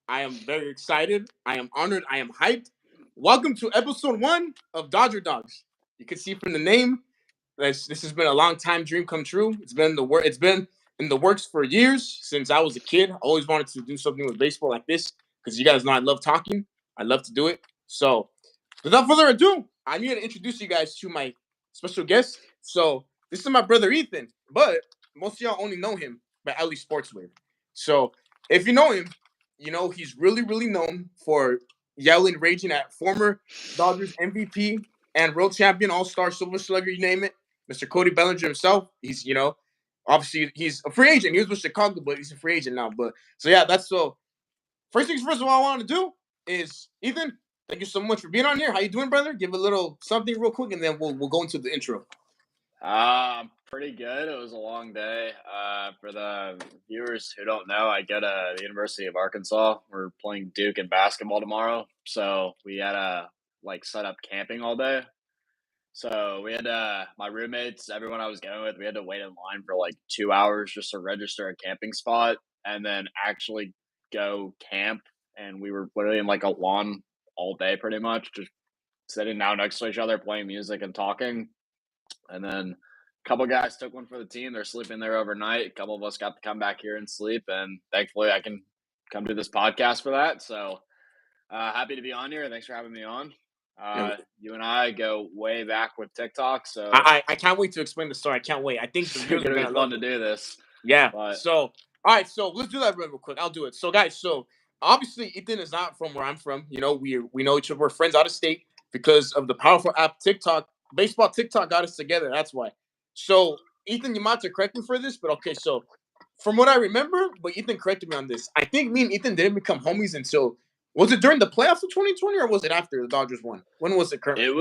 I am very excited. I am honored. I am hyped. Welcome to episode 1 of Dawgs. You can see from the name, this has been a long time dream come true. It's been It's been in the works for years since I was a kid. I always wanted to do something with baseball like this because you guys know I love talking. I love to do it. So, without further ado, I need to introduce you guys to my special guest. So, this is my brother Ethan, but most of y'all only know him by Ellie Sportswave. So, if you know him, you know he's really known for yelling, raging at former Dodgers MVP and world champion, all-star, silver slugger, you name it, Mr. Cody Bellinger himself. He's, obviously he's a free agent. He was with Chicago, but he's a free agent now. But so yeah, that's so. First things first, what I want to do is Ethan. Thank you so much for being on here. How you doing, brother? Give a little something real quick, and then we'll go into the intro. Pretty good. It was a long day. For the viewers who don't know, I go to the University of Arkansas. We're playing Duke in basketball tomorrow, so we had to set up camping all day. So we had my roommates, everyone I was going with, we had to wait in line for 2 hours just to register a camping spot, and then actually go camp. And we were literally in a lawn all day, pretty much, just sitting down next to each other, playing music and talking. And then a couple guys took one for the team. They're sleeping there overnight. A couple of us got to come back here and sleep. And thankfully, I can come do this podcast for that. So happy to be on here. Thanks for having me on. You and I go way back with TikTok. So I can't wait to explain the story. I can't wait. I think the viewers are going to be fun to do this. Yeah. So, all right. So let's do that real quick. I'll do it. So, guys, obviously Ethan is not from where I'm from. We know each other. We're friends out of state because of the powerful app TikTok. Baseball TikTok got us together. That's why. So, Ethan, you might have to correct me for this, but okay. So, from what I remember, but Ethan corrected me on this. I think me and Ethan didn't become homies until, was it during the playoffs of 2020 or was it after the Dodgers won? When was it? It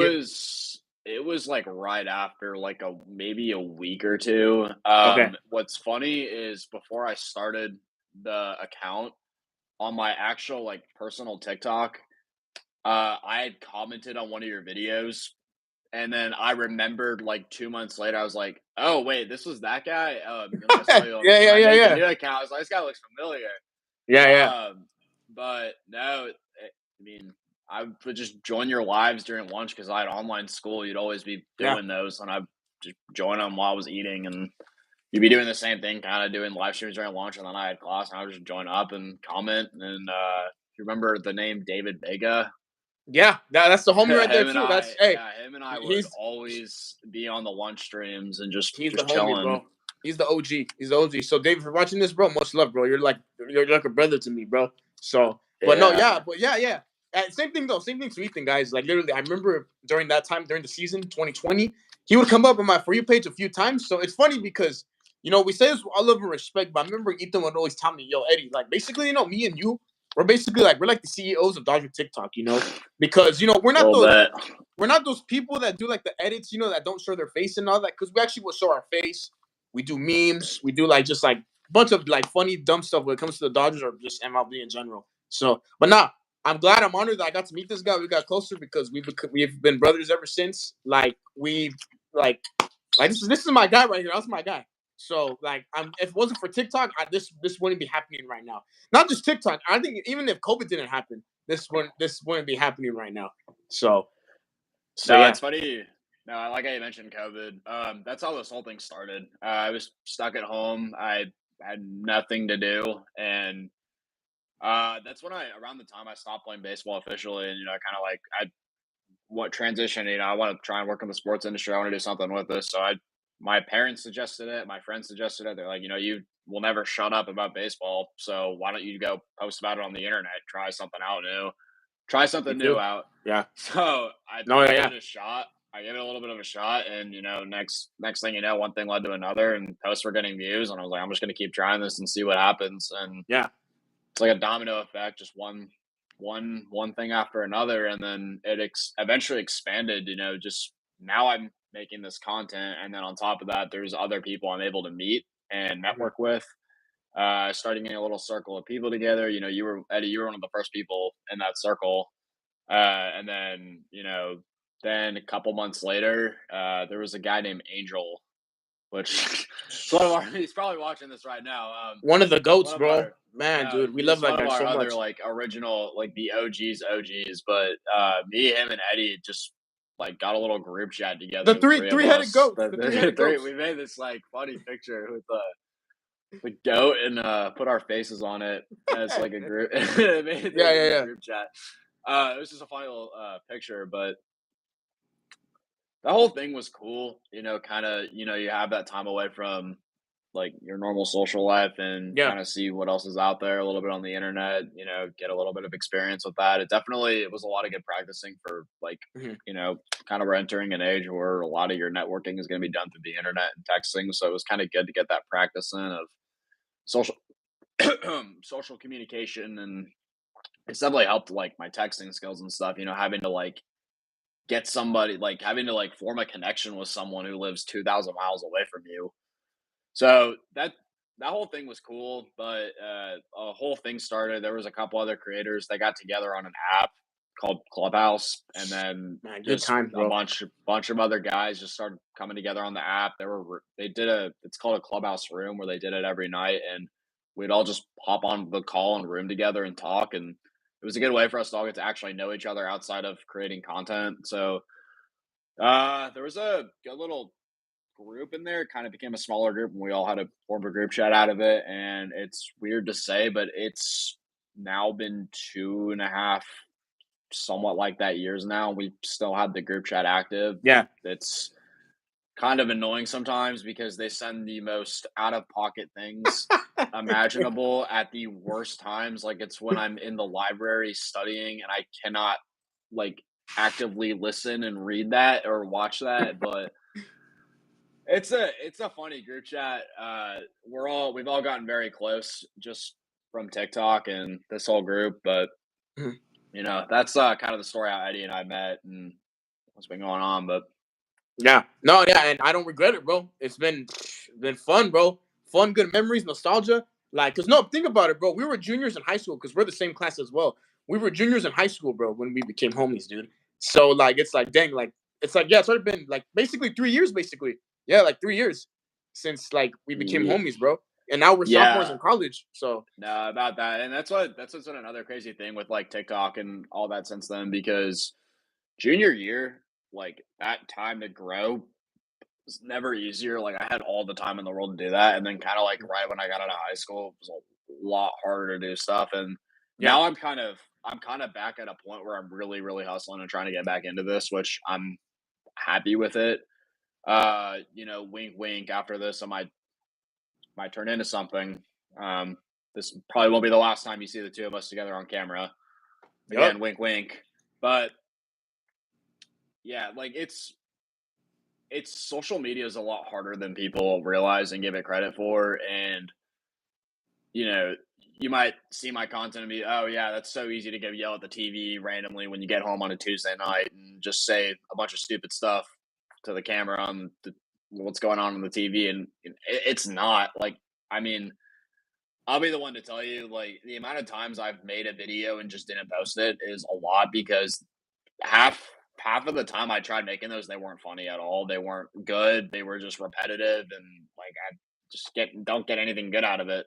was right after, maybe a week or two. Okay. What's funny is before I started the account on my actual personal TikTok, I had commented on one of your videos, and then I remembered 2 months later, I was like, "Oh wait, this was that guy." Yeah. New account. I was like, "This guy looks familiar." Yeah. But no, I mean, I would just join your lives during lunch because I had online school. You'd always be doing those, and I just join them while I was eating, and you'd be doing the same thing, kind of doing live streams during lunch, and then I had class, and I would just join up and comment. And you remember the name David Vega? Yeah, that's the homie right there too. Him and I would always be on the lunch streams and just the chilling. Homie, bro. He's the OG. He's the OG. So, Dave, if you're watching this, bro, much love, bro. You're like a brother to me, bro. So, but yeah. Same thing though. Same thing to Ethan, guys. Literally, I remember during that time, during the season 2020, he would come up on my For You page a few times. So it's funny because we say this with all love and respect, but I remember Ethan would always tell me, "Yo, Eddie, basically, me and you, we're basically we're like the CEOs of Dodger TikTok, because we're not those people that do the edits, that don't show their face and all that, because we actually will show our face. We do memes, we do just a bunch of funny dumb stuff when it comes to the Dodgers or just MLB in general. So, but I'm glad, I'm honored that I got to meet this guy. We got closer because we've been brothers ever since. This is my guy right here. That's my guy. So if it wasn't for TikTok, this wouldn't be happening right now. Not just TikTok. I think even if COVID didn't happen, this wouldn't be happening right now. So yeah. It's funny. No, I like how you mentioned COVID. That's how this whole thing started. I was stuck at home. I had nothing to do, and that's when around the time I stopped playing baseball officially, and transition. I want to try and work in the sports industry. I want to do something with this. So my parents suggested it. My friends suggested it. They're like, you will never shut up about baseball. So why don't you go post about it on the internet? Try something out new. Try something new out. Yeah. So I gave it a shot. I gave it a little bit of a shot, and next thing you know, one thing led to another, and posts were getting views, and I was like, I'm just going to keep trying this and see what happens. And yeah, it's like a domino effect, just one thing after another, and then it eventually expanded. Just now I'm making this content, and then on top of that, there's other people I'm able to meet and network with. Starting getting a little circle of people together. You were Eddie. You were one of the first people in that circle, and then then a couple months later, there was a guy named Angel which so he's probably watching this right now. One of the goats, bro. Man, no, dude, we love that one guy of our so other much. like original, like the OGs. But me, him, and Eddie just like got a little group chat together. The three-headed goats. The three-headed goats. We made this like funny picture with the goat and put our faces on it as like a group. Yeah. Group chat. It was just a funny little picture, but the whole thing was cool. You know, kind of, you have that time away from like your normal social life and kind of see what else is out there a little bit on the internet, get a little bit of experience with that. It was a lot of good practicing for like, kind of we're entering an age where a lot of your networking is going to be done through the internet and texting. So it was kind of good to get that practice in of social, social communication. And it's definitely helped like my texting skills and stuff, having to like get somebody, like having to like form a connection with someone who lives 2,000 miles away from you. So that whole thing was cool, but a whole thing started. There was a couple other creators that got together on an app called Clubhouse, and then just a bunch of other guys just started coming together on the app. It's called a Clubhouse room where they did it every night, and we'd all just hop on the call and room together and talk, and it was a good way for us to all get to actually know each other outside of creating content. So there was a good little group in there. It kind of became a smaller group, and we all had to form a group chat out of it. And it's weird to say, but it's now been 2.5 somewhat like that years now. We still have the group chat active. Yeah. It's kind of annoying sometimes because they send the most out of pocket things imaginable at the worst times. Like it's when I'm in the library studying and I cannot like actively listen and read that or watch that, but it's a funny group chat. We've all gotten very close just from TikTok and this whole group, but that's kind of the story how Eddie and I met and what's been going on. But and I don't regret it, bro. It's been fun, bro. Fun, good memories, nostalgia. Like, think about it, bro. We were juniors in high school because we're the same class as well. We were juniors in high school, bro, when we became homies, dude. So like, it's like, dang, like, it's like, it's already been like basically 3 years, basically. Yeah, like 3 years since like we became homies, bro. And now we're sophomores in college. So no, about that, and that's what's been another crazy thing with like TikTok and all that since then, because junior year, like that time to grow was never easier. Like I had all the time in the world to do that, and then kind of like right when I got out of high school, it was a lot harder to do stuff. And now I'm kind of back at a point where I'm really, really hustling and trying to get back into this, which I'm happy with it. Wink, wink. After this, I might turn into something. This probably won't be the last time you see the two of us together on camera. Again, wink, wink. But yeah, like it's social media is a lot harder than people realize and give it credit for. And you might see my content and be, oh yeah, that's so easy to go yell at the TV randomly when you get home on a Tuesday night and just say a bunch of stupid stuff to the camera on what's going on the TV. And it's not. Like, I mean, I'll be the one to tell you, like, the amount of times I've made a video and just didn't post it is a lot, because half of the time I tried making those, they weren't funny at all. They weren't good. They were just repetitive, and like I just don't get anything good out of it.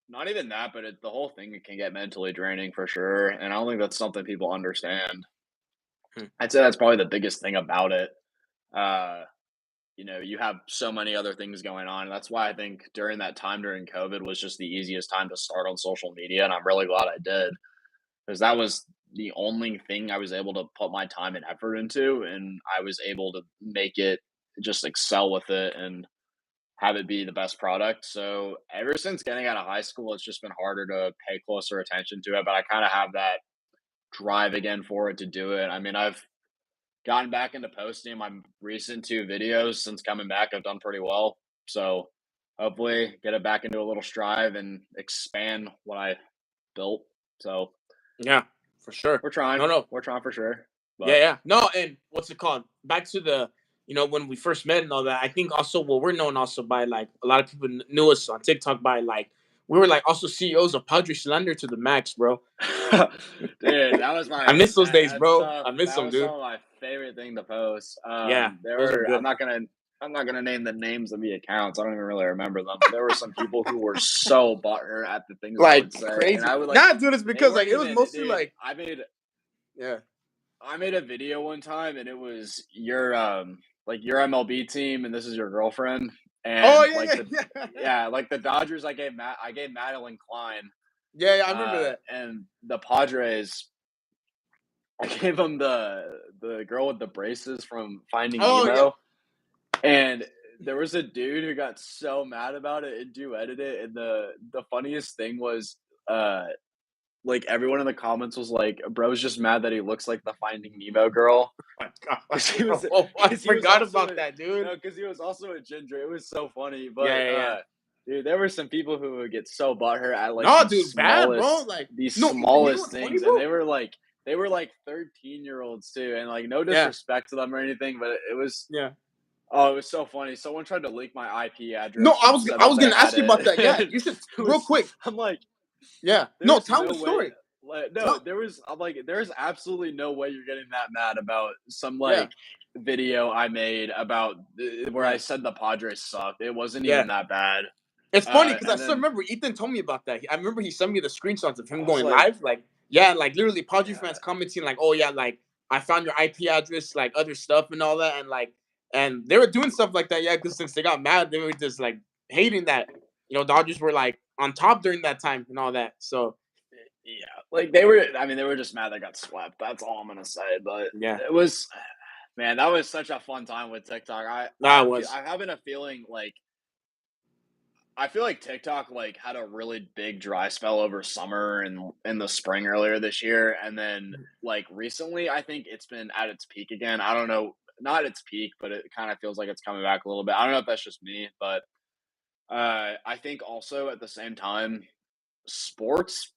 Not even that, but the whole thing can get mentally draining for sure, and I don't think that's something people understand. I'd say that's probably the biggest thing about it. You have so many other things going on. And that's why I think during that time during COVID was just the easiest time to start on social media. And I'm really glad I did, because that was the only thing I was able to put my time and effort into. And I was able to make it just excel with it and have it be the best product. So ever since getting out of high school, it's just been harder to pay closer attention to it. But I kind of have that drive again for it to do it. I mean, I've gotten back into posting. My recent 2 videos since coming back have done pretty well. So hopefully get it back into a little stride and expand what I built. So yeah, for sure. We're trying. No. We're trying for sure. But. Yeah. No, and what's it called? Back to the, when we first met and all that, I think also, well, we're known also by, like, a lot of people knew us on TikTok by, like, we were, like, also CEOs of Padre Slender to the max, bro. Dude, that was my... I miss those days, bro. I miss them, dude. That was some of my favorite thing to post. Yeah, I'm not gonna I'm not gonna name the names of the accounts. I don't even really remember them. But there were some people who were so butthurt at the things I would Like say, crazy. and I would Nah, dude, it's They because weren't like it was even, mostly dude. like yeah. I made a video one time, and it was your your MLB team, and this is your girlfriend, Oh and like the Dodgers. I gave Madeline Klein, yeah, I remember that. and the Padres. I gave them the girl with the braces from Finding Oh yeah. Nemo, and there was a dude who got so mad about it and duetted it. And the funniest thing was, like everyone in the comments was like, "Bro's just mad that he looks like the Finding Nemo girl." Oh my Because gosh, bro. I forgot about that, dude. No, because he was also a ginger. It was so funny, but Yeah. dude, there were some people who would get so butthurt at like No, dude, bad, bro. Like these no, you know smallest what's funny, things, bro? and they were like 13-year-olds too, and like no Yeah. disrespect to them or anything, but it was Yeah. oh, it was so funny. Someone tried to leak my IP address. No, I and was said I that was they gonna ask had you about it. that. Yeah, you should real quick. I'm like, Yeah. No, there's tell no the way. story. Like, no, Tell- there was. I'm like, there's absolutely no way you're getting that mad about some Yeah. video I made about where I Yeah. said the Padres sucked. It wasn't Yeah. even that bad. It's funny because I And still then remember Ethan told me about that. I remember he sent me the screenshots of him I was going like, live. Like, yeah, like literally Padres yeah, fans commenting, like, oh yeah, like I found your IP address, like other stuff and all that. And they were doing stuff like that, yeah, because since they got mad, they were just like hating that, Dodgers were like on top during that time and all that. So yeah, like they were. I mean, they were just mad they got swept. That's all I'm gonna say. But yeah, it was, man, that was such a fun time with TikTok. that was. I having a feeling like I feel like TikTok like had a really big dry spell over summer and in the spring earlier this year, and then like recently, I think it's been at its peak again. I don't know, not its peak, but it kind of feels like it's coming back a little bit. I don't know if that's just me, but I think also at the same time, sports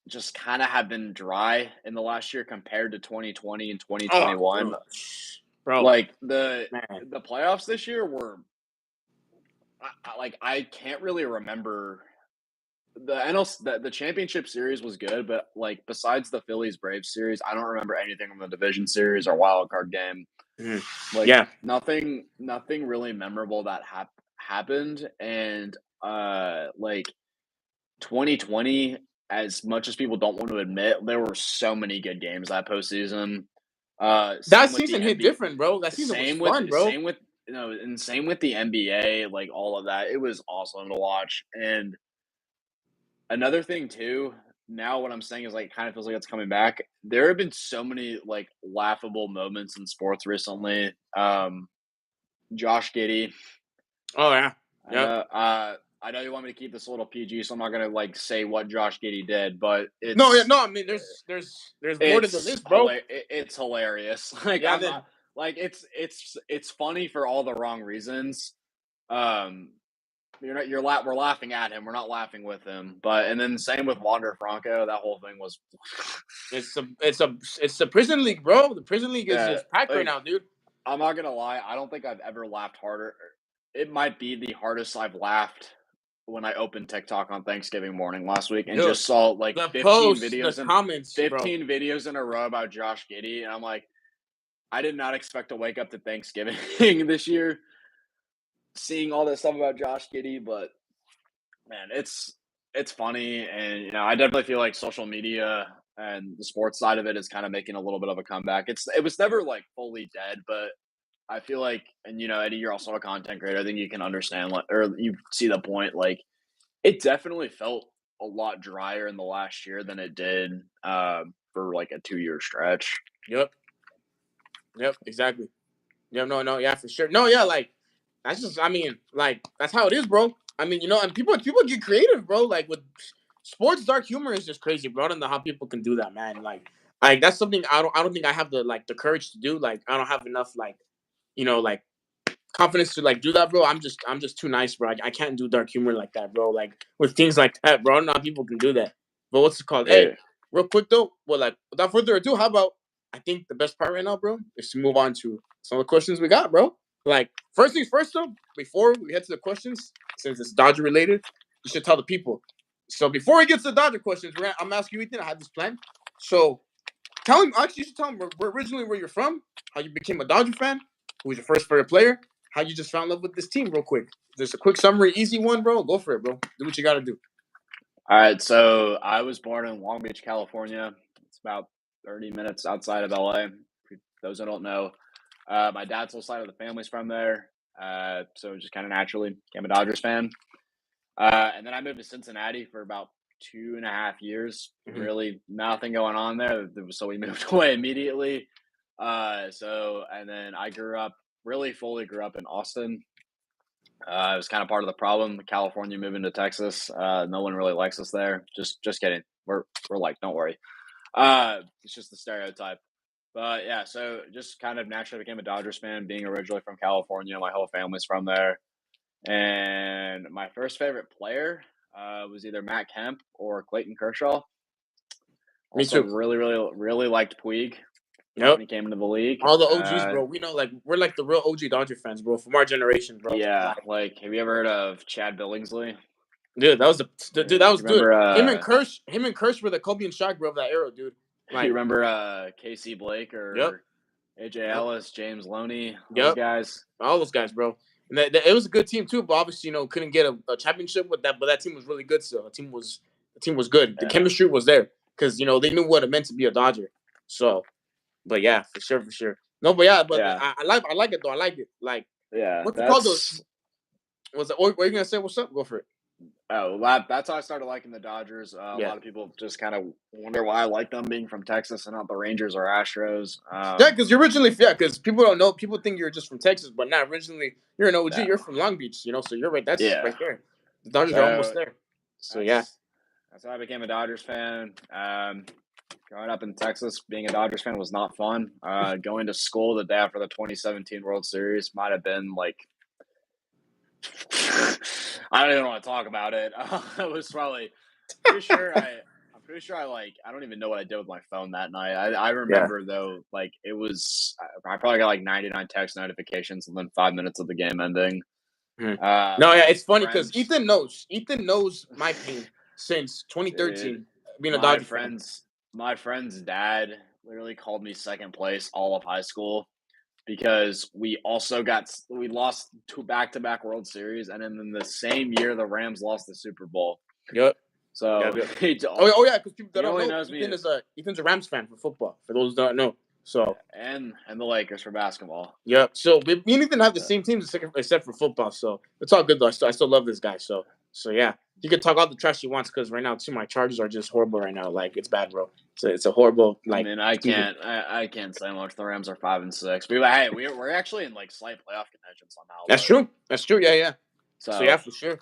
just kind of have been dry in the last year compared to 2020 and Oh, 2021. bro, Like man. the playoffs this year were I can't really remember the NL the championship series was good, but like besides the Phillies Braves series, I don't remember anything from the division series or wild card game. Mhm. Like Yeah, nothing really memorable that happened, and like 2020, as much as people don't want to admit, there were so many good games that postseason. that Same with the season hit NBA. different, bro. That season was fun, bro. Same with and same with the NBA, like all of that. It was awesome to watch. And another thing too, now what I'm saying is like it kind of feels like it's coming back. There have been so many like laughable moments in sports recently. Josh Giddey. Oh yeah, I yep. know I know you want me to keep this a little PG, so I'm not gonna like say what Josh Giddey did, but No, yeah, no. I mean, there's more to the list, bro. it's hilarious. Like Yeah, I'm then not like it's funny for all the wrong reasons. Um, we're laughing at him. We're not laughing with him. But and then same with Wander Franco. That whole thing was it's the prison league, bro. The prison league is yeah. just packed right Like now, dude. I'm not gonna lie. I don't think I've ever laughed harder. It might be the hardest I've laughed when I opened TikTok on Thanksgiving morning last week and Dude, just saw like the posts, the comments, bro. 15 videos in a row about Josh Giddey, and I'm like, I did not expect to wake up to Thanksgiving this year seeing all this stuff about Josh Giddey, but man, it's funny, and I definitely feel like social media and the sports side of it is kind of making a little bit of a comeback. It was never like fully dead, but I feel like, and Eddie, you're also a content creator. I think you can understand, like, or you see the point. Like, it definitely felt a lot drier in the last year than it did for like a 2-year stretch. Yep, exactly. Yeah, no, yeah, for sure. No, yeah, like that's just, I mean, like that's how it is, bro. I mean, and people get creative, bro. Like with sports, dark humor is just crazy, bro. I don't know how people can do that, man. Like that's something I don't think I have the courage to do. Like I don't have enough like confidence to like do that, bro. I'm just too nice, bro. I can't do dark humor like that, bro. Like with things like that, bro. I don't know how people can do that. But what's it called? Hey, Hey, real quick though, well, like without further ado, how about I think the best part right now, bro, is to move on to some of the questions we got, bro. Like first things first, though. Before we head to the questions, since it's Dodger related, you should tell the people. So before we get to the Dodger questions, I'm asking you, Ethan. I had this plan. So tell him. Actually, you should tell him originally where you're from, how you became a Dodger fan, who was your first favorite player, how you just found in love with this team real quick. Just a quick summary, easy one, bro. Go for it, bro. Do what you got to do. All right, so I was born in Long Beach, California. It's about 30 minutes outside of LA. For those who don't know, my dad's whole side of the family's from there, so just kind of naturally became a Dodgers fan. And then I moved to Cincinnati for about 2.5 years. Mhm. Really, nothing going on there, so we moved away immediately. And then I fully grew up in Austin. It was kind of part of the problem. California moving to Texas. No one really likes us there. Just kidding. We're like, don't worry. It's just the stereotype. But yeah, so just kind of naturally became a Dodgers fan, being originally from California. My whole family's from there. And my first favorite player was either Matt Kemp or Clayton Kershaw. Me Also, too. really liked Puig Yep. when he came into the league. All the OGs, bro. We know, like, we're like the real OG Dodger fans, bro, from our generation, bro. Yeah, like, have you ever heard of Chad Billingsley? Dude, that was dude. That was good. Remember, Him and Kirsch were the Kobe and Shaq, bro, of that era, dude. Like, you remember KC Blake or yep. AJ Ellis, James Loney, those Yep. guys? All those guys, bro. And it was a good team too, but obviously, couldn't get a championship with that. But that team was really good. So the team was good. The chemistry was there because they knew what it meant to be a Dodger. So, but yeah, for sure. No, but yeah, but Yeah. I like it though. I like it. Like, Yeah, what's it called? Was it? What are you gonna say? What's up? Go for it. Oh, that's how I started liking the Dodgers. A lot of people just kind of wonder why I like them being from Texas and not the Rangers or Astros. Yeah, because you're originally, because people don't know. People think you're just from Texas, but not originally. You're an OG. Yeah. You're from Long Beach, so you're right. That's right there. The Dodgers are almost there. So yeah, that's how I became a Dodgers fan. Growing up in Texas, being a Dodgers fan was not fun. Going to school the day after the 2017 World Series might have been like, I don't even want to talk about it. I was probably pretty sure I'm pretty sure I don't even know what I did with my phone that night. I remember though, like it was, I probably got like 99 text notifications within 5 minutes of the game ending. It's funny because Ethan knows my pain since 2013 being a Dodger fan. My friend's dad literally called me second place all of high school because we lost 2 back-to-back World Series, and then in the same year the Rams lost the Super Bowl. Yep. So because people that don't know, Ethan's a Rams fan for football. For those that don't know, so and the Lakers for basketball. Yep. So me and Ethan have the same teams except for football. So it's all good though. I still love this guy. So yeah, he can talk all the trash he wants because right now too my Chargers are just horrible right now. Like it's bad, bro. It's a horrible. Like I mean, I can't say much. The Rams are 5-6. But we're actually in like slight playoff contention somehow. That's true. Yeah. So yeah, for sure.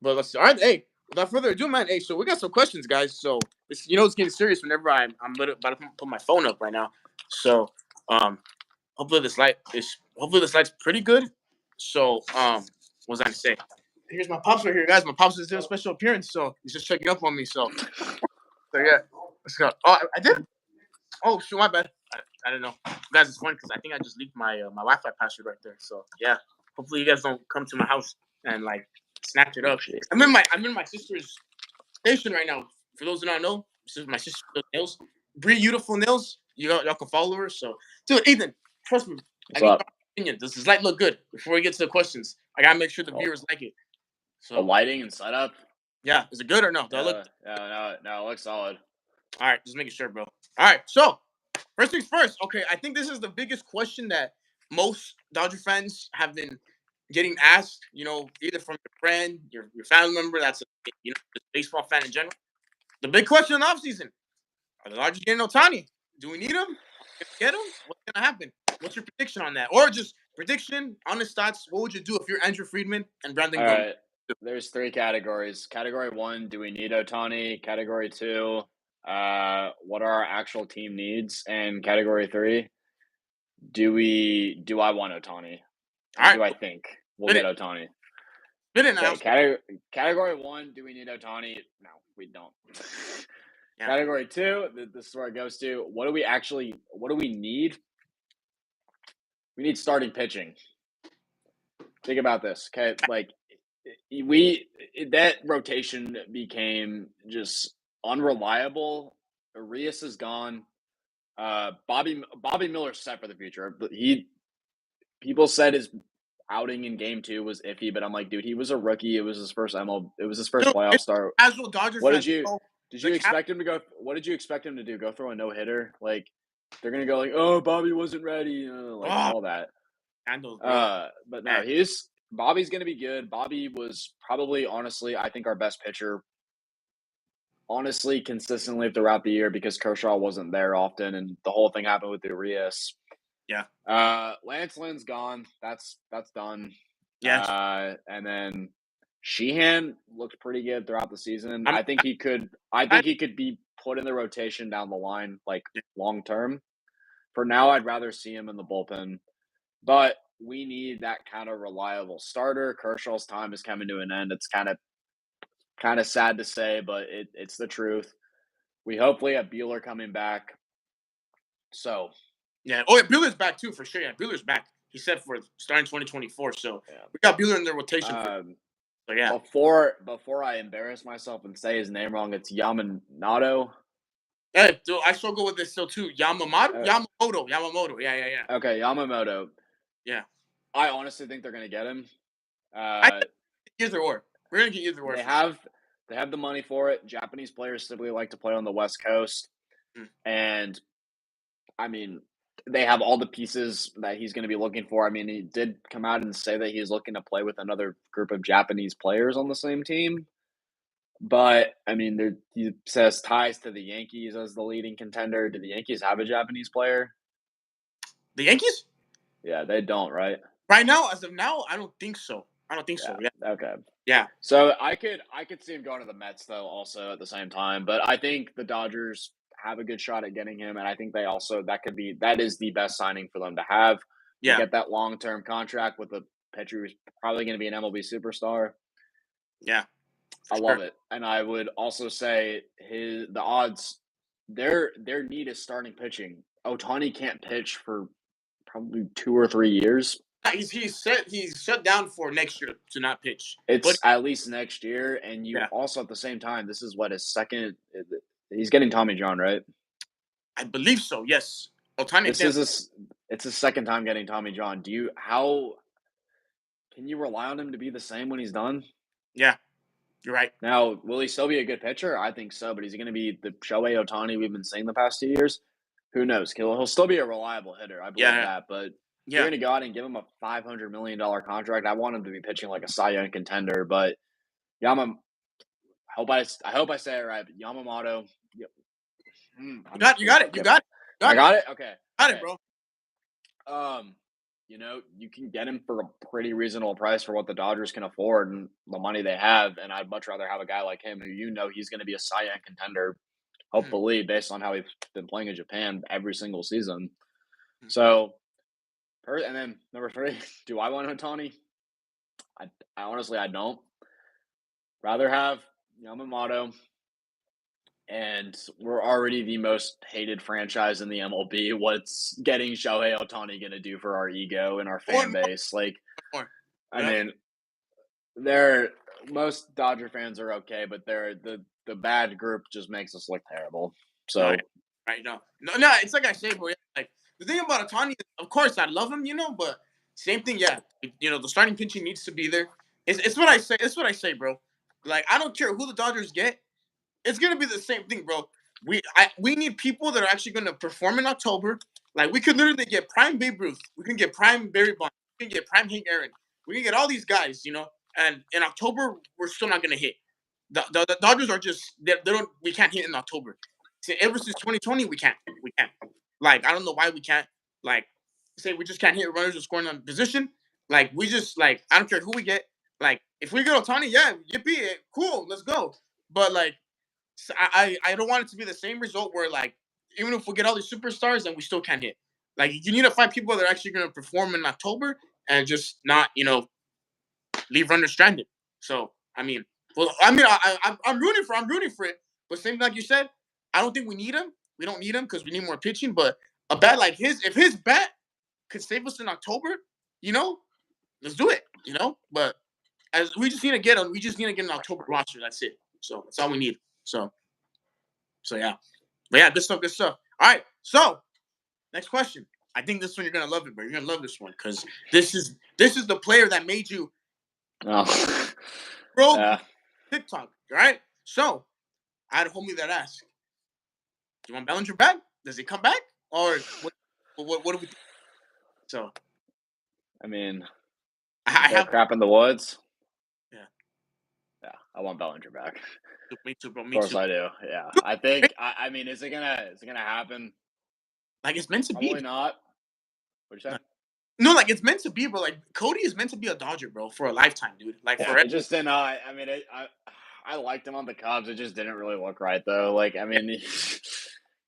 But let's all right. Hey, without further ado, man. Hey, so we got some questions, guys. So it's getting serious whenever I'm about to put my phone up right now. So hopefully this light's pretty good. So what was I gonna say? Here's my pops right here, guys. My pops is doing a special appearance, so he's just checking up on me. So yeah, let's go. Oh, I did. Oh shoot, my bad. I don't know, guys. It's funny because I think I just leaked my my Wi-Fi password right there. So yeah, hopefully you guys don't come to my house and like snatch it up. I'm in my sister's station right now. For those who don't know, this is my sister's nails. Beautiful nails. Y'all can follow her. So, dude, Ethan, trust me. I need your opinion. Does this light look good? Before we get to the questions, I gotta make sure the viewers like it. So the lighting and setup. Yeah, is it good or no? No, it looks solid. All right, just making sure, bro. All right, so first things first. Okay, I think this is the biggest question that most Dodger fans have been getting asked. Either from your friend, your family member, that's a baseball fan in general. The big question in the offseason: are the Dodgers getting Ohtani? Do we need him? Get him? What's gonna happen? What's your prediction on that? Or just prediction, honest thoughts. What would you do if you're Andrew Friedman and Brandon Gomez? Right. There's 3 categories. Category 1, do we need Ohtani? Category 2, what are our actual team needs? And category 3, do I want Ohtani? Right. Do I think we'll get Ohtani? Category 1, do we need Ohtani? No, we don't. Yeah. Category 2, this is where it goes to. What do we need? We need starting pitching. Think about this, okay? Like, that rotation became just unreliable. Arias is gone. Bobby Miller's set for the future. But people said outing in Game 2 was iffy, but I'm like, dude, he was a rookie. It was his first It was his first No, playoff start. casual Dodger What fans. did you expect him to go? What did you expect him to do? Go throw a no hitter? Like they're gonna go like, oh, Bobby wasn't ready, like all that. Handles, bro. But no, Bobby's gonna be good. Bobby was probably, honestly, I think our best pitcher. Honestly, consistently throughout the year because Kershaw wasn't there often, and the whole thing happened with Urias. Yeah. Lance Lynn's gone. That's done. Yeah. And then Sheehan looked pretty good throughout the season. I think he could be put in the rotation down the line, like long term. For now, I'd rather see him in the bullpen, but we need that kind of reliable starter. Kershaw's time is coming to an end. It's kind of sad to say, but it's the truth. We hopefully have Buehler coming back. So yeah. Oh, yeah, Buehler's back too for sure. Yeah, Buehler's back. He said for starting 2024. So we got Buehler in the rotation. So yeah. Before I embarrass myself and say his name wrong, it's Yamamoto. Yeah, I struggle with this still too. Yamamoto. Yeah. Okay, Yamamoto. Yeah. I honestly think they're gonna get him. Either or. We're gonna get either or. They have the money for it. Japanese players typically like to play on the West Coast, and I mean, they have all the pieces that he's going to be looking for. I mean, he did come out and say that he's looking to play with another group of Japanese players on the same team. But I mean, he says ties to the Yankees as the leading contender. Do the Yankees have a Japanese player? The Yankees? Yeah, they don't, right? Right now, as of now, I don't think so. Yeah. Okay. Yeah. So I could see him going to the Mets though, also at the same time. But I think the Dodgers have a good shot at getting him, and I think they also that is the best signing for them to have. Yeah. To get that long-term contract with a pitcher who's probably going to be an MLB superstar. Yeah. I love it. And I would also say the odds, their need is starting pitching. Ohtani can't pitch for probably 2 or 3 years. He's shut down for next year to not pitch. It's at least next year, and you also at the same time, this is what his second. He's getting Tommy John, right? I believe so. Yes, Ohtani. It's his second time getting Tommy John. How can you rely on him to be the same when he's done? Yeah, you're right. Now, will he still be a good pitcher? I think so, but is he going to be the Shohei Ohtani we've been seeing the past 2 years? Who knows? He'll still be a reliable hitter. I believe that, but. You're going to go out and give him a $500 million contract. I want him to be pitching like a Cy Young contender, but I hope I say it right. But Yamamoto. You got it. I got it. Okay. Got it, bro. You can get him for a pretty reasonable price for what the Dodgers can afford and the money they have. And I'd much rather have a guy like him who he's going to be a Cy Young contender, hopefully, based on how he's been playing in Japan every single season. So. And then number 3, do I want Ohtani? I honestly, I don't. Rather have Yamamoto, and we're already the most hated franchise in the MLB. What's getting Shohei Ohtani going to do for our ego and our fan base? I mean, most Dodger fans are okay, but the bad group just makes us look terrible. So, right, no, it's like I say, bro. Like. The thing about Ohtani, of course, I love him, but same thing, yeah. The starting pitching needs to be there. It's what I say. It's what I say, bro. Like, I don't care who the Dodgers get. It's gonna be the same thing, bro. We need people that are actually gonna perform in October. Like, we could literally get prime Babe Ruth. We can get prime Barry Bonds. We can get prime Hank Aaron. We can get all these guys, And in October, we're still not gonna hit. The Dodgers are just they don't. We can't hit in October. See, ever since 2020, we can't. Like, I don't know why we can't, say we just can't hit runners or scoring on position. Like, we just, I don't care who we get. Like, if we get Ohtani, yeah, yippee, cool, let's go. But, I don't want it to be the same result where, even if we get all these superstars and we still can't hit. Like, you need to find people that are actually going to perform in October and just not, leave runners stranded. So, I'm rooting for it. But same like you said, I don't think we need him. We don't need him because we need more pitching. But a bat like if his bat could save us in October, let's do it. But as we just need to get an October roster. That's it. So that's all we need. So yeah. But yeah, good stuff. All right. So next question. I think this one you're gonna love it, bro. You're gonna love this one because this is the player that made you broke Yeah. TikTok, right? So I had a homie that asked, "Do you want Bellinger back? Does he come back, or what do we think?" So I mean, I they're have, crap in the woods. yeah, Yeah, I want Bellinger back. me too, bro. Of Me course too. I do. Yeah, I think. I mean, is it gonna happen? Like it's meant to be. Probably not. What'd you say? No, like it's meant to be, bro. Like Cody is meant to be a Dodger, bro, for a lifetime, dude. Like Yeah, forever. it just didn't. I mean, I liked him on the Cubs. It just didn't really look right, though. Like, I Yeah. mean,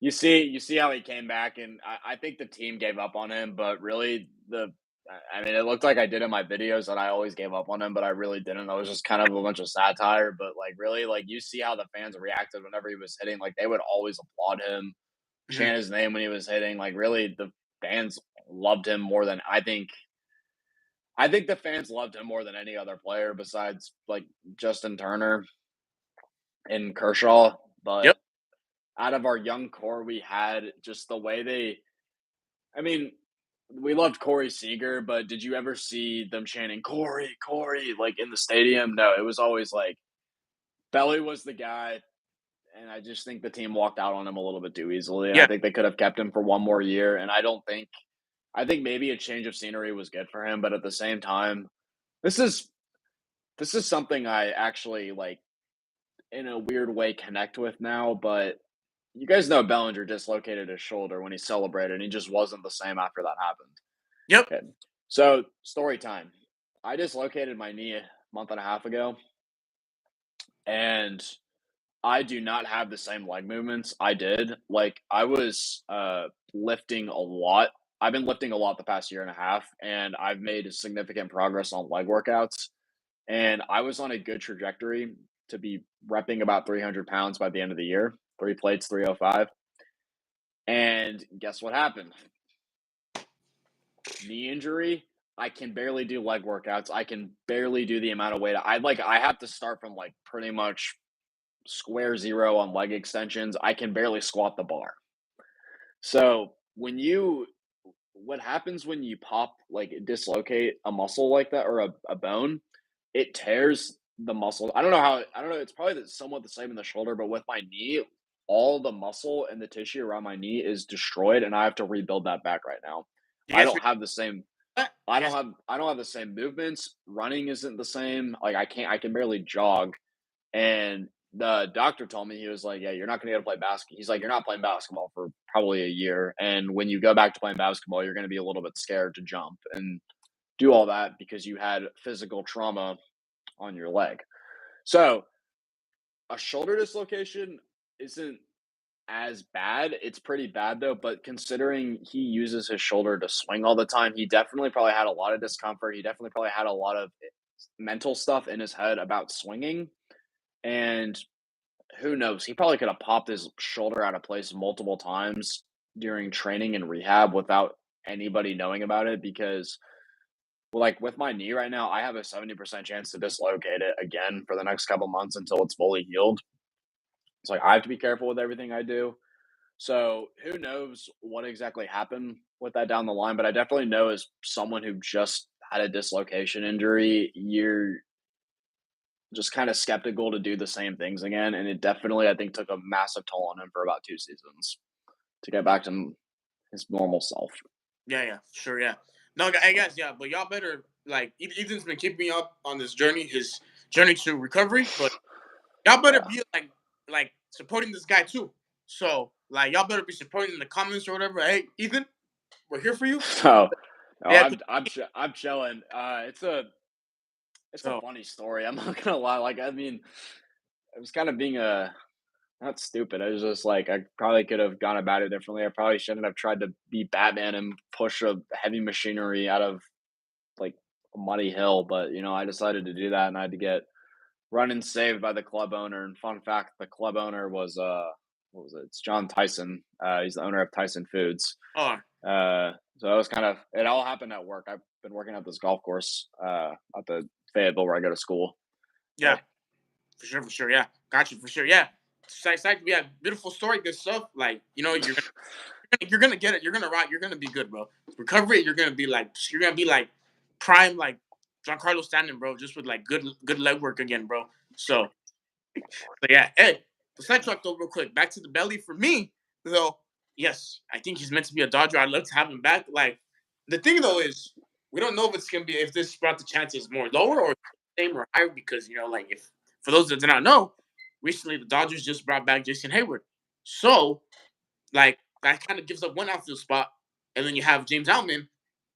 you see how he came back, and I think the team gave up on him. But really, I mean, it looked like I did in my videos that I always gave up on him, but I really didn't. I was just kind of a bunch of satire. But like, really, like you see how the fans reacted whenever he was hitting. Like, they would always applaud him, Mhm. chant his name when he was hitting. Like, really, the fans loved him more than I think. I think the fans loved him more than any other player besides like Justin Turner and Kershaw. Yep. But out of our young core, we had just the way I mean, we loved Corey Seager, but did you ever see them chanting Corey, Corey, like in the stadium? No, it was always like Belly was the guy. And I just think the team walked out on him a little bit too easily. I Yeah. think they could have kept him for one more year. And I think maybe a change of scenery was good for him. But at the same time, this is this is something I actually like in a weird way connect with now, but you guys know Bellinger dislocated his shoulder when he celebrated, and he just wasn't the same after that happened. Yep. Okay. So, story time. I dislocated my knee a month and a half ago, and I do not have the same leg movements I did. Like, I was lifting a lot. I've been lifting a lot the past year and a half, and I've made significant progress on leg workouts. And I was on a good trajectory to be repping about 300 pounds by the end of the year, 3 plates, 305. And guess what happened? Knee injury. I can barely do leg workouts. I can barely do the amount of weight. I have to start from like pretty much square zero on leg extensions. I can barely squat the bar. So what happens when you pop like dislocate a muscle like that or a bone, it tears the muscle. I don't know. It's probably somewhat the same in the shoulder, but with my knee, all the muscle and the tissue around my knee is destroyed, and I have to rebuild that back right now. You I guys don't hear have the same. that? I don't have the same movements. Running isn't the same. Like I can barely jog. And the doctor told me, he was like, "Yeah, you're not gonna be able to play basketball." He's like, "You're not playing basketball for probably a year, and when you go back to playing basketball, you're gonna be a little bit scared to jump and do all that because you had physical trauma on your leg." So a shoulder dislocation isn't as bad. It's pretty bad though, but considering he uses his shoulder to swing all the time, he definitely probably had a lot of discomfort. He definitely probably had a lot of mental stuff in his head about swinging. And who knows? He probably could have popped his shoulder out of place multiple times during training and rehab without anybody knowing about it because like with my knee right now, I have a 70% chance to dislocate it again for the next couple months until it's fully healed. It's like I have to be careful with everything I do. So who knows what exactly happened with that down the line, but I definitely know as someone who just had a dislocation injury, you're just kind of skeptical to do the same things again. And it definitely, I think, took a massive toll on him for about 2 seasons to get back to his normal self. Yeah, sure, yeah. No, I guess, yeah, but y'all better like Ethan's been keeping me up on this journey, his journey to recovery, but y'all better Yeah. be like supporting this guy too. So like y'all better be supporting in the comments or whatever. Hey, Ethan, we're here for you. So Yeah, I'm chilling. It's a so funny story. I'm not gonna lie. Like I mean, it was kind of being a not stupid. I was just like I probably could have gone about it differently. I probably shouldn't have tried to be Batman and push a heavy machinery out of like a muddy hill. But I decided to do that, and I had to get run and saved by the club owner. And fun fact, the club owner was what was it? It's John Tyson. He's the owner of Tyson Foods. oh So it was kind of it all happened at work. I've been working at this golf course at the Fayetteville where I go to school. yeah, So for sure, yeah. Got you for sure, yeah. Yeah, beautiful story, good stuff. Like, you're gonna you're gonna get it. You're gonna rock. You're gonna be good, bro. Recovery, you're gonna be like prime like Giancarlo Stanton, bro. Just with like good leg work again, bro. So yeah. Hey, the sidetrack though, real quick. Back to the belly for me, though. Yes, I think he's meant to be a Dodger. I'd love to have him back. Like the thing though is we don't know if it's gonna be if this brought the chances more lower or same or higher because like if for those that do not know, recently the Dodgers just brought back Jason Hayward. So like that kind of gives up one outfield spot, and then you have James Outman,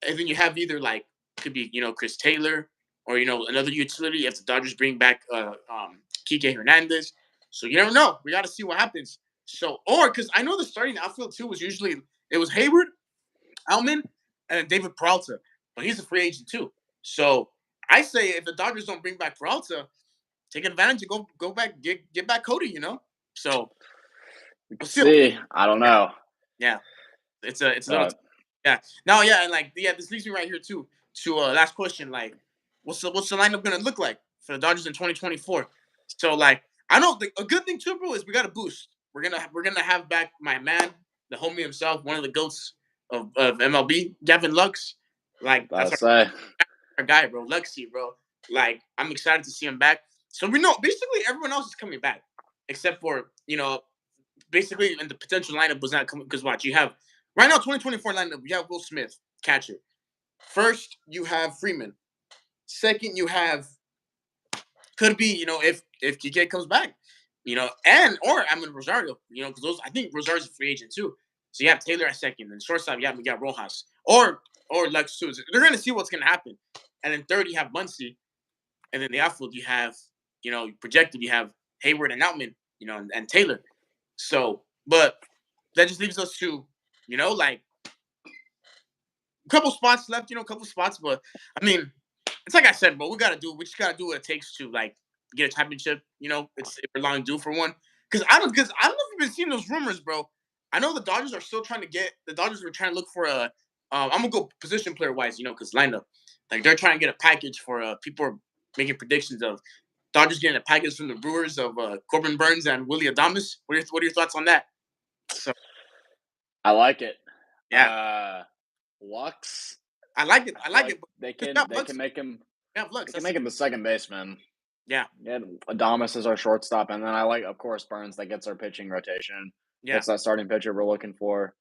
and then you have either like could be Chris Taylor or another utility if the Dodgers bring back Kike Hernandez. So you never know. We got to see what happens. So or because I know the starting outfield too was usually it was Hayward, Outman, and then David Peralta, but he's a free agent too. So I say if the Dodgers don't bring back Peralta, take advantage and go back get back Cody. So we'll see. I don't know. Yeah. It's a little yeah. No, yeah, and this leads me right here too to last question. Like, what's the lineup gonna look like for the Dodgers in 2024? So I know a good thing too, bro, is we got a boost. We're gonna have back my man, the homie himself, one of the goats of MLB, Gavin Lux. That's our guy, bro. Luxy, bro. I'm excited to see him back. So we know basically everyone else is coming back except for basically in the potential lineup was not coming because watch you have. Right now, 2024 lineup, you have Will Smith, catcher. First, you have Freeman. Second, you have could be if Kike comes back, and or Rosario, because I think Rosario's a free agent too. So you have Taylor at second, and shortstop you have Miguel Rojas or Lex too. They're gonna see what's gonna happen, and then third you have Muncy, and then the outfield you have projected you have Hayward and Outman, and Taylor. So, but that just leaves us to a couple spots left, a couple spots, but I mean, it's like I said, bro, we just gotta do what it takes to get a championship. It's we're long due for one. Because I don't know if you've been seeing those rumors, bro. I know the Dodgers are still trying to the Dodgers were trying to look for a. I'm gonna go position player wise, because lineup, they're trying to get a package for. People are making predictions of Dodgers getting a package from the Brewers of Corbin Burns and Willie Adames. What are your thoughts on that? So, I like it. Yeah. Lux. I like it. They can make him. Yeah, Lux. They can make him the second baseman. Yeah. Adames is our shortstop, and then I like, of course, Burns. That gets our pitching rotation. Yeah. That's that starting pitcher we're looking for.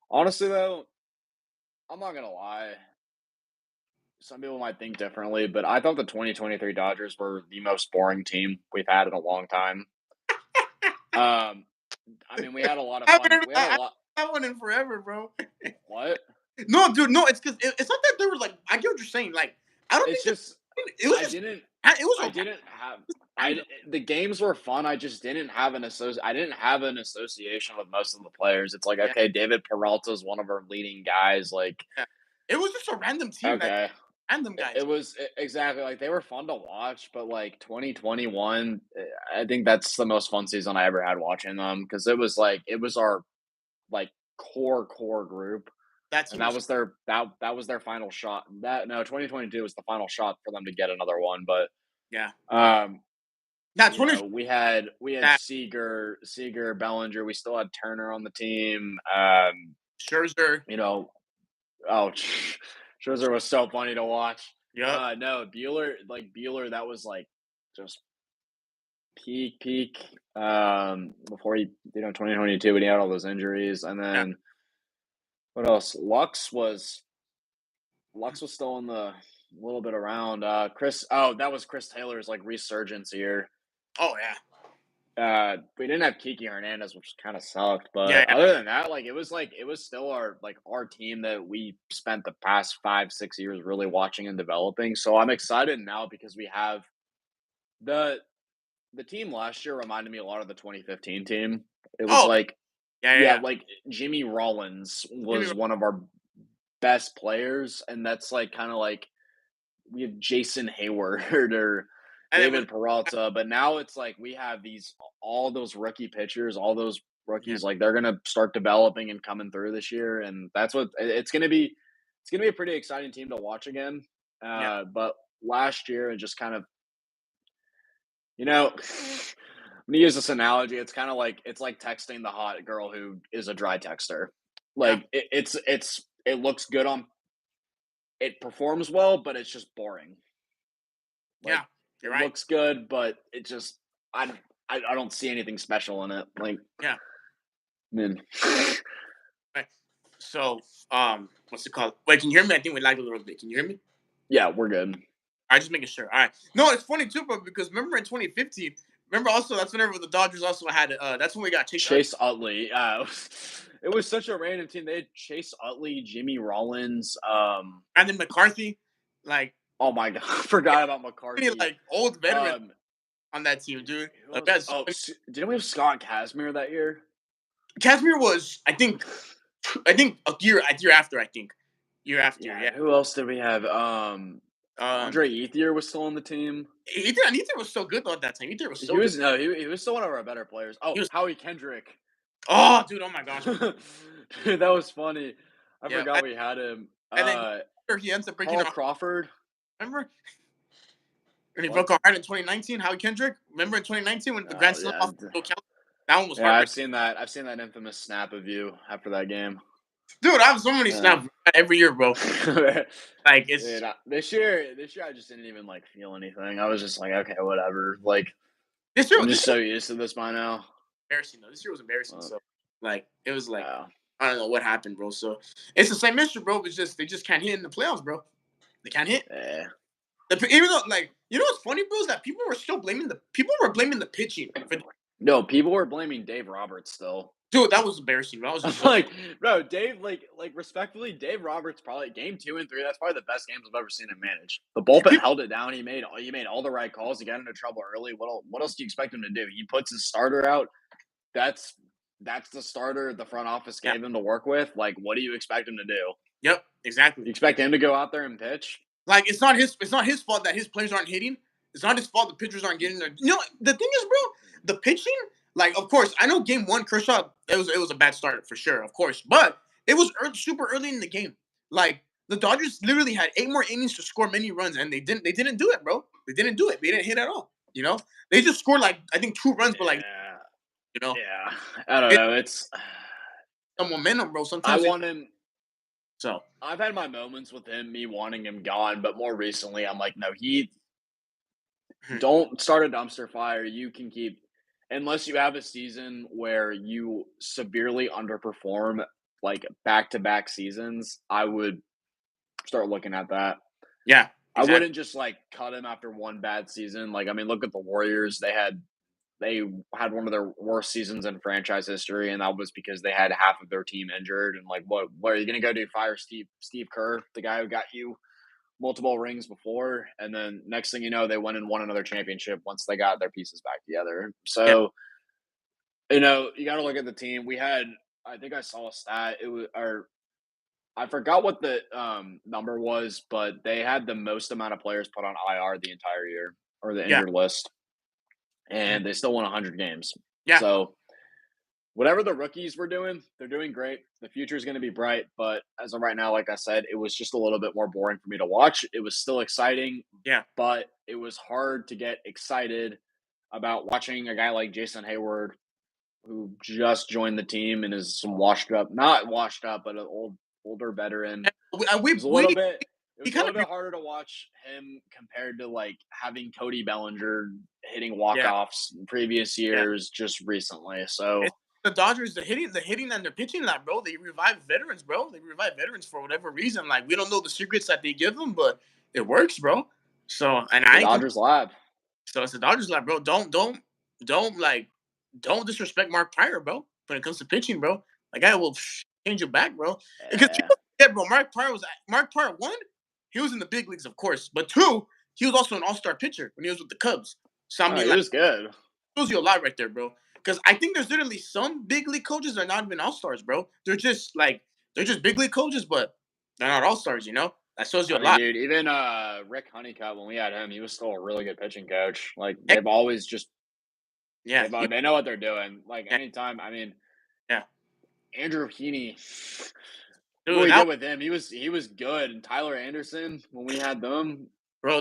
Honestly, though, I'm not gonna lie. Some people might think differently, but I thought the 2023 Dodgers were the most boring team we've had in a long time. I mean, we had a lot of fun. We had a lot. That one in forever, bro. What? No, dude, no. It's because it's not that they were I get what you're saying. I don't it's think just. it was. The games were fun. I just didn't have an association with most of the players. It's like, okay, David Peralta is one of our leading guys. It was just a random team. Okay. Random guys. It was exactly they were fun to watch, but 2021, I think that's the most fun season I ever had watching them because it was our core group. That was their final shot. 2022 was the final shot for them to get another one, but yeah. We had Seager, Bellinger. We still had Turner on the team. Scherzer. Scherzer was so funny to watch. Yeah. No, Buehler, that was just peak. Before 2022 when he had all those injuries, and then what else? Lux was still in the little bit around. That was Chris Taylor's resurgence year. Oh yeah. We didn't have Kike Hernandez, which kind of sucked. But other than that, it was still our team that we spent the past 5-6 years really watching and developing. So I'm excited now because we have the team last year reminded me a lot of the 2015 team. It was Jimmy Rollins was one of our best players, and that's kind of we have Jason Hayward or David Peralta, but now it's we have all those rookie pitchers, all those rookies, they're gonna start developing and coming through this year, and that's what it's gonna be. It's gonna be a pretty exciting team to watch again. But last year, and just kind of, I'm gonna use this analogy. It's kind of it's like texting the hot girl who is a dry texter. Like it looks good on. It performs well, but it's just boring. Like, Yeah, you're it right. looks good, but it just I don't see anything special in it. Like, Yeah. man. Right. So, what's it called? Wait, can you hear me? I think we lagged a little bit. Can you hear me? Yeah, we're good. I just making sure. All right. No, it's funny too, bro, because remember in 2015, remember also that's whenever the Dodgers also had that's when we got Chase Utley. It was such a random team. They had Chase Utley, Jimmy Rollins. and then McCarthy, like Oh my god, I forgot about really, McCarthy. like old veteran Um, on that team, dude. who Like was? that's Oh, didn't we have Scott Kazmir that year? Casimir was, I think a year after, year after, Yeah. yeah. Who else did we have? Um, Andre Ethier was still on the team. Ethan was so good though at that time. Ethan was He so good. was no, he was still one of our better players. Oh, He was, Howie Kendrick. oh, dude, oh my gosh, Dude, that was funny. I yeah. forgot we had him. And then he ends up breaking Carl our. Crawford. Remember? And he What? broke our heart in 2019. Howie Kendrick. Remember in 2019 when the Grand Oh Slam yeah. off Bill Kelly? That one was Yeah, I've heartbreaking. seen that. I've seen that infamous snap of you after that game. Dude, I have so many snaps every year, bro. Like it's Dude, this year I just didn't even like feel anything. I was just like, okay, whatever. Like, this year. I'm This just year so used to this by now. was embarrassing though. This year was embarrassing. So like it was like Yeah. I don't know what happened, bro. So it's the same issue, bro. It's just they just can't hit in the playoffs, bro. They can't hit. Yeah. Even though, like, you know what's funny, bro, is that people were blaming the pitching. No, people were blaming Dave Roberts still. Dude, that was embarrassing. Bro. I was just Like, bro, Dave, like respectfully, Dave Roberts probably game 2 and 3. That's probably the best games I've ever seen him manage. The bullpen held it down. He made all the right calls. He got into trouble early. What else do you expect him to do? He puts his starter out. That's the starter the front office gave him to work with. Like, what do you expect him to do? Yep, exactly. You expect him to go out there and pitch? Like it's not his fault that his players aren't hitting. It's not his fault the pitchers aren't getting there. You know, the thing is, bro, the pitching, like, of course, I know game one, Kershaw, it was a bad start for sure, of course. But it was super early in the game. Like the Dodgers literally had 8 more innings to score many runs, and they didn't do it, bro. They didn't do it. They didn't hit at all. You know? They just scored like I think 2 runs, but like you know. Yeah. I don't know. It's some momentum, bro. Sometimes I want him. So I've had my moments with him, me wanting him gone, but more recently, I'm like, no, don't start a dumpster fire. You can keep, unless you have a season where you severely underperform, like back-to-back seasons. I would start looking at that. Yeah, exactly. I wouldn't just like cut him after one bad season. Like, I mean, look at the Warriors. They had one of their worst seasons in franchise history, and that was because they had half of their team injured. And like, what are you going to go do? Fire Steve Kerr, the guy who got you multiple rings before, and then next thing you know, they went and won another championship once they got their pieces back together. So, you know, you got to look at the team. We had, I think I saw a stat. It was, or I forgot what the number was, but they had the most amount of players put on IR the entire year or the injured list. And they still won 100 games. Yeah. So whatever the rookies were doing, they're doing great. The future is going to be bright. But as of right now, like I said, it was just a little bit more boring for me to watch. It was still exciting. Yeah. But it was hard to get excited about watching a guy like Jason Hayward, who just joined the team and is some not washed up, but an older veteran. It was a little bit harder to watch him compared to like having Cody Bellinger hitting walk-offs in previous years just recently. So the Dodgers, the hitting and the pitching lab, bro. They revive veterans, bro. They revive veterans for whatever reason. Like we don't know the secrets that they give them, but it works, bro. So and the Dodgers lab. So it's the Dodgers lab, bro. Don't disrespect Mark Pryor, bro. When it comes to pitching, bro, like I will change your back, bro. Because bro, Mark Pryor, 1, he was in the big leagues, of course, but 2, he was also an all-star pitcher when he was with the Cubs. So I mean, he was good. Shows you a lot right there, bro. Because I think there's literally some big league coaches that are not even all-stars, bro. They're just big league coaches, but they're not all-stars, you know? That shows you a lot. Dude, even Rick Honeycutt, when we had him, he was still a really good pitching coach. Like, they've always just they know what they're doing. Like, anytime, I mean, Andrew Heaney, what we did with him, he was good. And Tyler Anderson, when we had them, bro,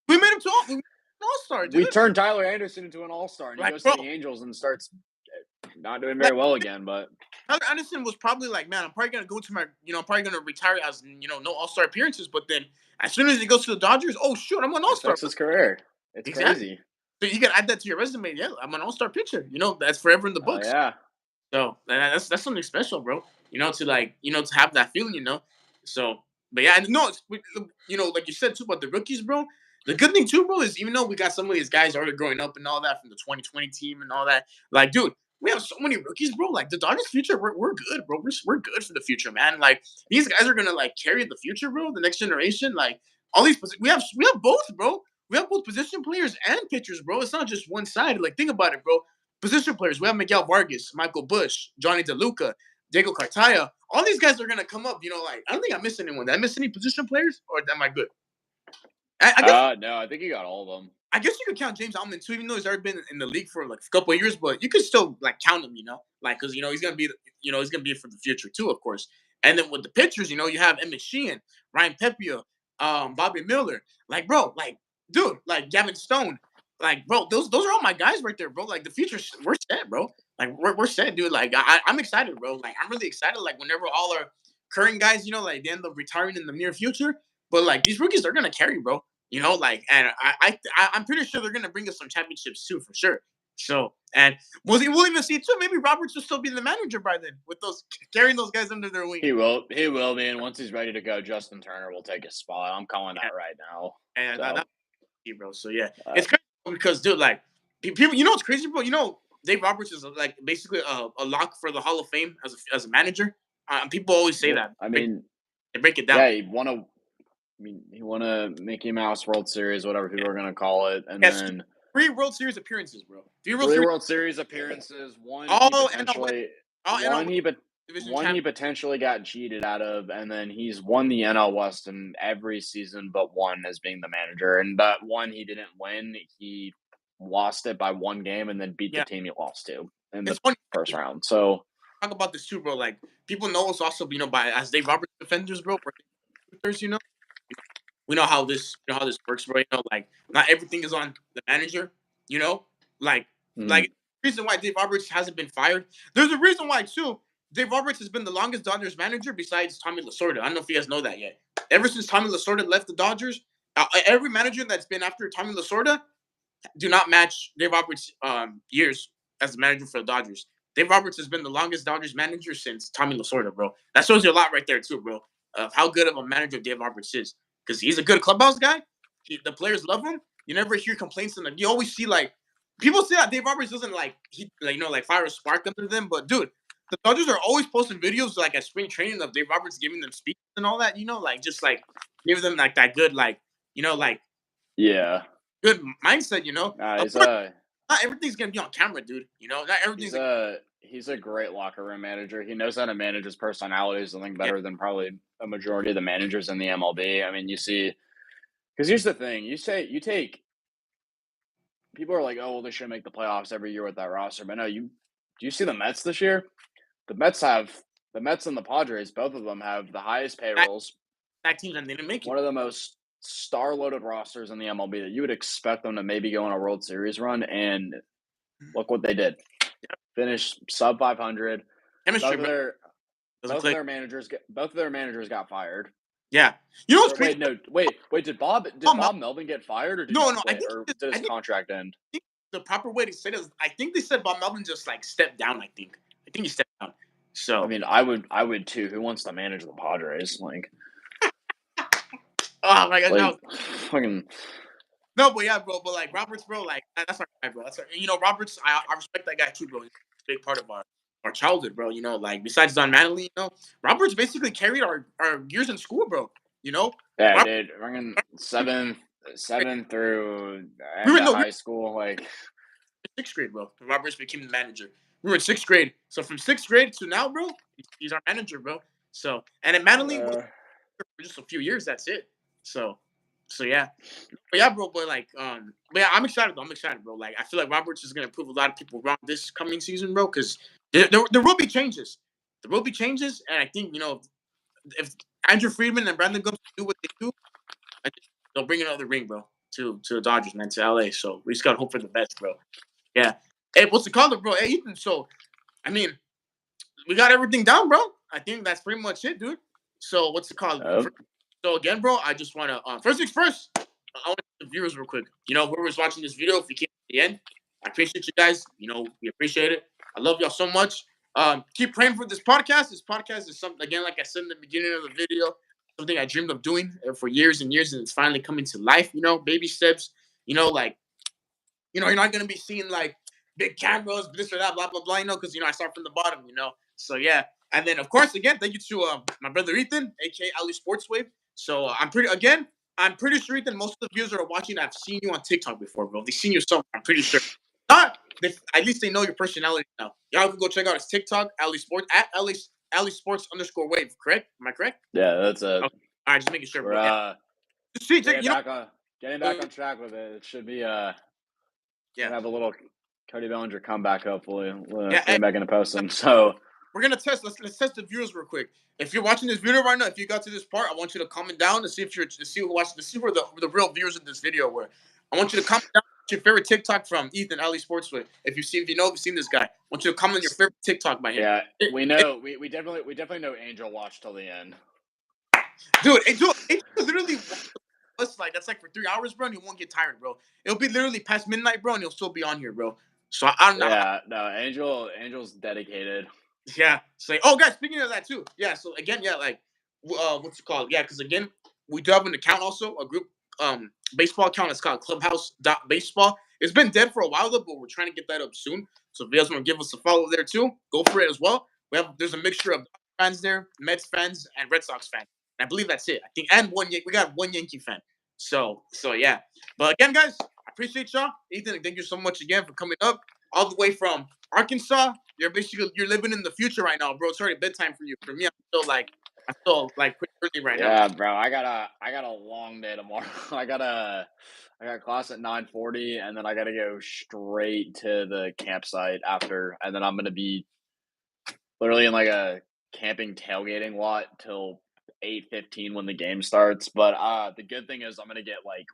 we made him to an all-star, dude. We turned Tyler Anderson into an all-star, and he goes to the Angels and starts not doing very well again. But Tyler Anderson was probably like, man, I'm probably gonna go to my, I'm probably gonna retire as, no All-Star appearances. But then as soon as he goes to the Dodgers, oh shoot, I'm an it All-Star. affects his career. It's Exactly. crazy. So you can add that to your resume. Yeah, I'm an All-Star pitcher. That's forever in the Oh books. yeah. So that's something special, bro. To like, to have that feeling, So, but yeah, no, it's, like you said too about the rookies, bro. The good thing too, bro, is even though we got some of these guys already growing up and all that from the 2020 team and all that, like, dude, we have so many rookies, bro. Like the Dodgers' future, we're good, bro. We're good for the future, man. Like these guys are gonna like carry the future, bro. The next generation, like all these, we have both, bro. We have both position players and pitchers, bro. It's not just one side. Like think about it, bro. Position players, we have Miguel Vargas, Michael Bush, Johnny DeLuca, Diego Cartaya. All these guys are gonna come up. Like I don't think I missed anyone. Did I miss any position players, or am I good? I guess. No, I think you got all of them. I guess you could count James Allman too, even though he's already been in the league for like a couple of years. But you could still like count him, like because he's gonna be, he's gonna be for the future too, of course. And then with the pitchers, you have Emmett Sheehan, Ryan Pepia, Bobby Miller, like bro, like dude, like Gavin Stone, like bro, those are all my guys right there, bro. Like the future, we're set, bro. Like we're set, dude. Like I'm excited, bro. Like I'm really excited. Like whenever all our current guys, like they end up retiring in the near future, but like these rookies are gonna carry, bro. And I'm pretty sure they're gonna bring us some championships too, for sure. So, and we'll even see too. Maybe Roberts will still be the manager by then, with those carrying those guys under their wing. He will be, and once he's ready to go, Justin Turner will take his spot. I'm calling that right now. And that's bro. So yeah, it's crazy because dude, like people, what's crazy, bro? Dave Roberts is like basically a lock for the Hall of Fame as a manager. People always say that. I mean, they break it down. Yeah, he won a Mickey Mouse World Series, whatever people are going to call it. And then 3 World Series appearances, bro. 3 World Series appearances. One he potentially got cheated out of, and then he's won the NL West in every season but one as being the manager. And that one he didn't win. He lost it by 1 game and then beat the team he lost to in the first round. So talk about this too, bro. Like people know us also, by as Dave Roberts defenders, bro. We know how this works, bro. Like not everything is on the manager. Like the reason why Dave Roberts hasn't been fired. There's a reason why too. Dave Roberts has been the longest Dodgers manager besides Tommy Lasorda. I don't know if you guys know that yet. Ever since Tommy Lasorda left the Dodgers, every manager that's been after Tommy Lasorda do not match Dave Roberts' years as the manager for the Dodgers. Dave Roberts has been the longest Dodgers manager since Tommy Lasorda, bro. That shows you a lot right there too, bro, of how good of a manager Dave Roberts is. Because he's a good clubhouse guy. The players love him. You never hear complaints, and you always see like people say that Dave Roberts doesn't fire a spark under them. But dude, the Dodgers are always posting videos like at spring training of Dave Roberts giving them speeches and all that. Just like give them like that good good mindset. Not everything's gonna be on camera, dude. Not everything's. He's a great locker room manager. He knows how to manage his personalities, I think, better than probably a majority of the managers in the MLB. I mean, you see, because here's the thing: you take people are like, oh, well, they should make the playoffs every year with that roster, but no, do you see the Mets this year? The Mets and the Padres, both of them have the highest payrolls. That team, and they didn't make it. One of the most star-loaded rosters in the MLB that you would expect them to maybe go on a World Series run, and look what they did. Finished sub 500. Both of their managers got fired. Yeah, what's crazy? Wait. Did Bob Melvin get fired, or did his contract end? I think the proper way to say it is, I think they said Bob Melvin just like stepped down. I think he stepped down. So I mean, I would too. Who wants to manage the Padres? Like, oh my god, no. Fucking. No, but yeah, bro. But like Roberts, bro, like that's our guy, bro. Roberts. I respect that guy too, bro. He's a big part of our childhood, bro. Like besides Don Mattingly, Roberts basically carried our years in school, bro. Yeah, dude. Fucking seven through high school, like 6th grade, bro. Roberts became the manager. We were in 6th grade, so from 6th grade to now, bro, he's our manager, bro. So and then Mattingly was for just a few years. That's it. So yeah, but yeah, bro. But like, but yeah, I'm excited, bro. Like, I feel like Roberts is gonna prove a lot of people wrong this coming season, bro. Because there will be changes. There will be changes, and I think if Andrew Friedman and Brandon Gomes do what they do, I think they'll bring another ring, bro, to the Dodgers, man, to LA. So we just gotta hope for the best, bro. Yeah. Hey, what's the color, bro? Hey, Ethan. So I mean, we got everything down, bro. I think that's pretty much it, dude. So what's it called? Oh. So again, bro, I just want to first things first. I want the viewers real quick. Whoever's watching this video, if you came to the end, I appreciate you guys. We appreciate it. I love y'all so much. Keep praying for this podcast. This podcast is something, again, like I said in the beginning of the video, something I dreamed of doing for years and years, and it's finally coming to life. Baby steps. You're not gonna be seeing like big cameras, this or that, blah blah blah. Because I start from the bottom. So yeah. And then, of course, again, thank you to my brother Ethan, aka Ali Sportswave. So I'm pretty sure, Ethan, most of the viewers that are watching, I've seen you on TikTok before, bro. They've seen you somewhere. I'm pretty sure. At least they know your personality now. Y'all can go check out his TikTok, Ali Sports, at Ali Sports _wave. Correct? Am I correct? Yeah, that's it. Okay. All right, just making sure, bro. Getting back on track with it. It should be have a little Cody Bellinger comeback. Hopefully, getting back into posting. So. We're gonna test. Let's test the viewers real quick. If you're watching this video right now, if you got to this part, I want you to comment down to see where the real viewers of this video were. I want you to comment down your favorite TikTok from Ethan Ali Sportsway. If you've seen this guy, I want you to comment your favorite TikTok by him. Yeah, we know. We definitely know Angel watched till the end. Dude, Angel literally. That's like for 3 hours, bro, and he won't get tired, bro. It'll be literally past midnight, bro, and he'll still be on here, bro. So I don't know. Yeah, no, Angel's dedicated. Yeah. So, guys, speaking of that too. Yeah. So again, yeah, like, what's it called? Yeah, because again, we do have an account also, a group baseball account. It's called Clubhouse.baseball. It's been dead for a while though, but we're trying to get that up soon. So if you guys want to give us a follow there too, go for it as well. There's a mixture of fans there, Mets fans and Red Sox fans. And I believe that's it. I think, and we got one Yankee fan. So yeah. But again, guys, I appreciate y'all. Ethan, thank you so much again for coming up all the way from Arkansas. You're living in the future right now, bro. It's already bedtime for you. For me, I'm still pretty early right now. Yeah, bro. I got a long day tomorrow. I got class at 9:40, and then I gotta go straight to the campsite after, and then I'm gonna be literally in like a camping tailgating lot till 8:15 when the game starts. But the good thing is I'm gonna get like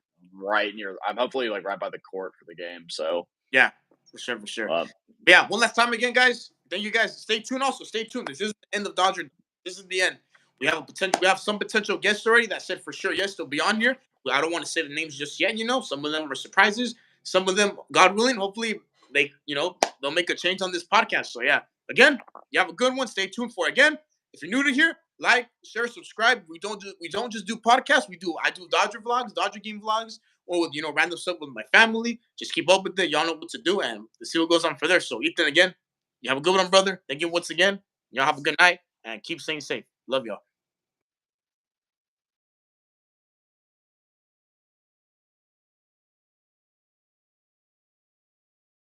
I'm hopefully like right by the court for the game. So yeah. For sure. Yeah, one last time again, guys. Thank you guys. Stay tuned. Also, stay tuned. This is the end of Dodger. This is the end. We have some potential guests already that said for sure yes, they'll be on here. I don't want to say the names just yet. Some of them are surprises. Some of them, God willing, hopefully they'll make a change on this podcast. So yeah, again, you have a good one. Stay tuned for again. If you're new to here, like, share, subscribe. We don't just do podcasts. I do Dodger vlogs, Dodger game vlogs, or with random stuff with my family. Just keep up with it. Y'all know what to do, and let's see what goes on for there. So Ethan, again, you have a good one, brother. Thank you once again. Y'all have a good night and keep staying safe. Love y'all.